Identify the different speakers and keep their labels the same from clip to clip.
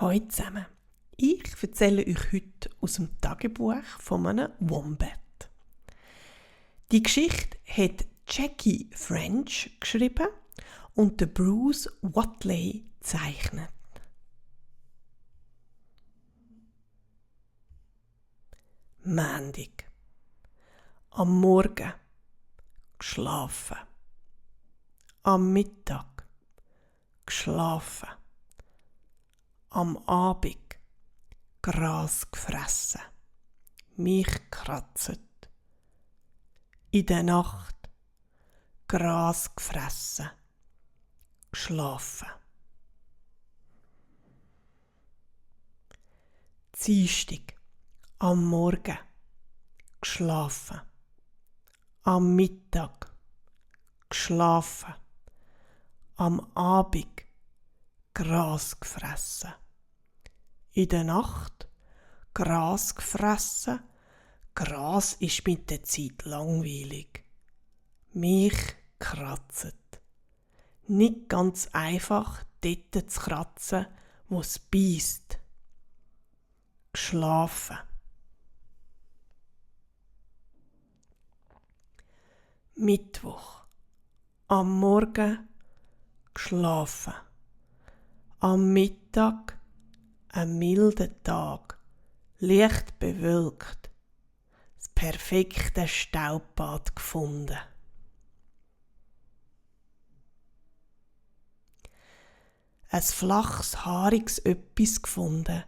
Speaker 1: Hallo zusammen. Ich erzähle euch heute aus dem Tagebuch von einem Wombat. Die Geschichte hat Jackie French geschrieben und der Bruce Watley gezeichnet. Montag. Am Morgen geschlafen. Am Mittag geschlafen. Am Abend Gras gefressen. Mich kratzt. In der Nacht Gras gefressen. Geschlafen. Dienstag. Am Morgen geschlafen. Am Mittag geschlafen. Am Abend Gras gefressen. In der Nacht Gras gefressen. Gras ist mit der Zeit langweilig. Mich kratzt. Nicht ganz einfach, dort zu kratzen, wo es beisst. Geschlafen. Mittwoch. Am Morgen geschlafen. Am Mittag ein milder Tag, leicht bewölkt, das perfekte Staubbad gefunden. Ein flaches, haariges Öppis gefunden,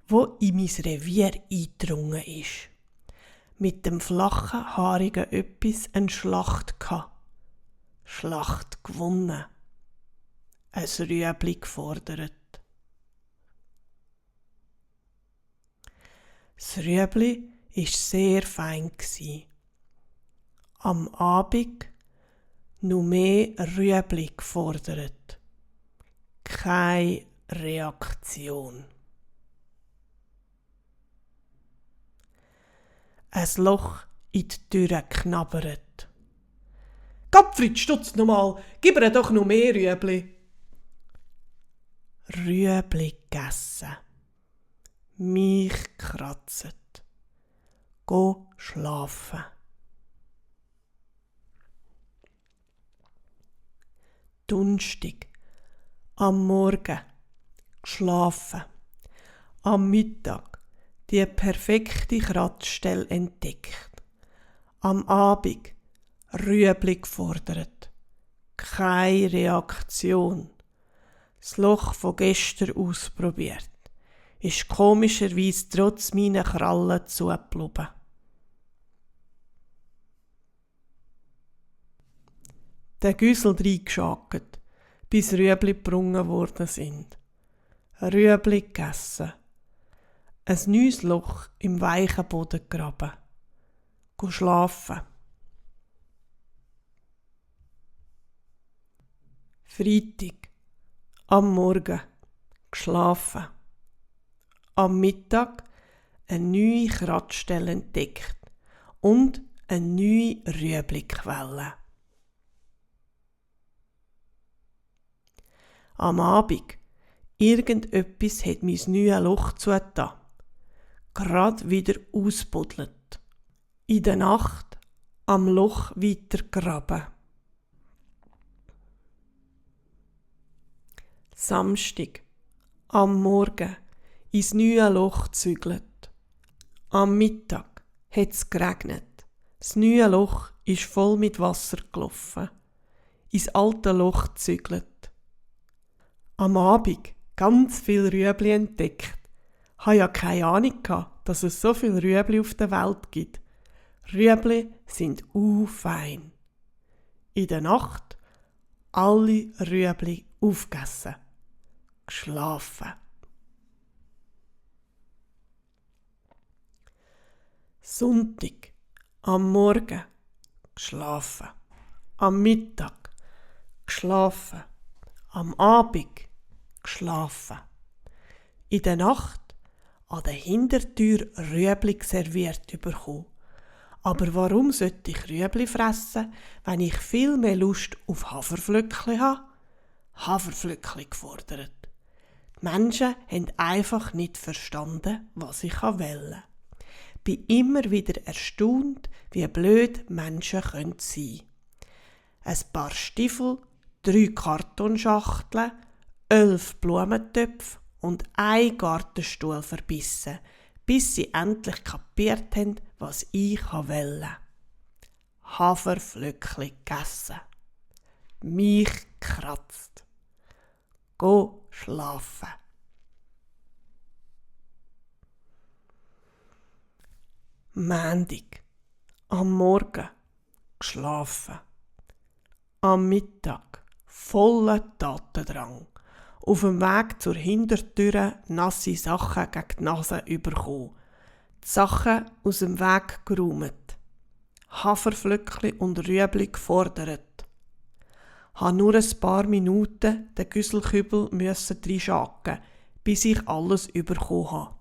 Speaker 1: wo in mein Revier eingedrungen ist. Mit dem flachen, haarigen Öppis eine Schlacht gehabt. Schlacht gewonnen. Ein Rüebli gefordert. Das Rüebli war sehr fein. Am Abend noch mehr Rüebli gefordert. Keine Reaktion. Ein Loch in die Tür knabbert. «Gottfried, stutz nochmal, gib ihr doch noch mehr Rüebli!» Rüebli gegessen. Mich kratzt. Go schlafen. Donnerstag. Am Morgen geschlafen. Am Mittag die perfekte Kratzstelle entdeckt. Am Abend Rüebli gefordert. Keine Reaktion. Das Loch von gestern ausprobiert. Ist komischerweise trotz meiner Krallen zugeblieben. Der Güssel reingeschakert, bis Rüebli gebrungen worden sind. Rüebli gegessen. Ein neues Loch im weichen Boden graben. Schlafen. Freitag. Am Morgen geschlafen. Am Mittag eine neue Kratzstelle entdeckt und eine neue Rüebliquelle. Am Abend irgendetwas hat mein neues Loch zugetan. Gerade wieder ausbuddelt. In der Nacht am Loch weitergraben. Samstag. Am Morgen ins neue Loch zügelt. Am Mittag hat es geregnet. Das neue Loch ist voll mit Wasser gelaufen. Ins alte Loch zügelt. Am Abend ganz viel Rüebli entdeckt. Ich hatte ja keine Ahnung, dass es so viel Rüebli auf der Welt gibt. Rüebli sind fein. In der Nacht alle Rüebli aufgegessen. Geschlafen. Sonntag. Am Morgen geschlafen. Am Mittag geschlafen. Am Abend geschlafen. In der Nacht an der Hintertür Rüebli serviert bekommen. Aber warum sollte ich Rüebli fressen, wenn ich viel mehr Lust auf Haferflöckli habe? Haferflöckli gefordert. Menschen haben einfach nicht verstanden, was ich wollte. Bin immer wieder erstaunt, wie blöd Menschen sein können. Ein paar Stiefel, 3 Kartonschachteln, 11 Blumentöpfe und ein Gartenstuhl verbissen, bis sie endlich kapiert haben, was ich wollte. Haferflöckli gegessen. Mich kratzt. Go schlafen. Montag. Am Morgen geschlafen. Am Mittag voller Tatendrang. Auf dem Weg zur Hintertüre nasse Sachen gegen die Nase bekommen. Die Sachen aus dem Weg geräumt. Haferflöckli und Rüebli gefordert. Habe nur ein paar Minuten den Güsselkübel reinschacken, bis ich alles bekommen habe.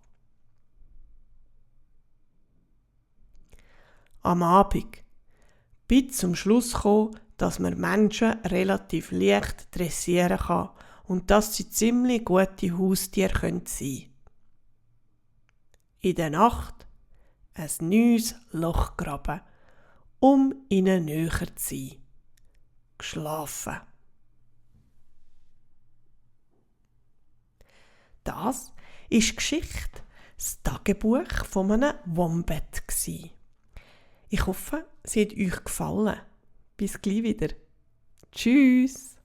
Speaker 1: Am Abend bin zum Schluss gekommen, dass man Menschen relativ leicht dressieren kann und dass sie ziemlich gute Haustiere sein können. In der Nacht ein neues Loch graben, um ihnen näher zu sein. Geschlafen. Das ist die Geschichte, das Tagebuch von einem Wombat. Ich hoffe, sie hat euch gefallen. Bis gleich wieder. Tschüss.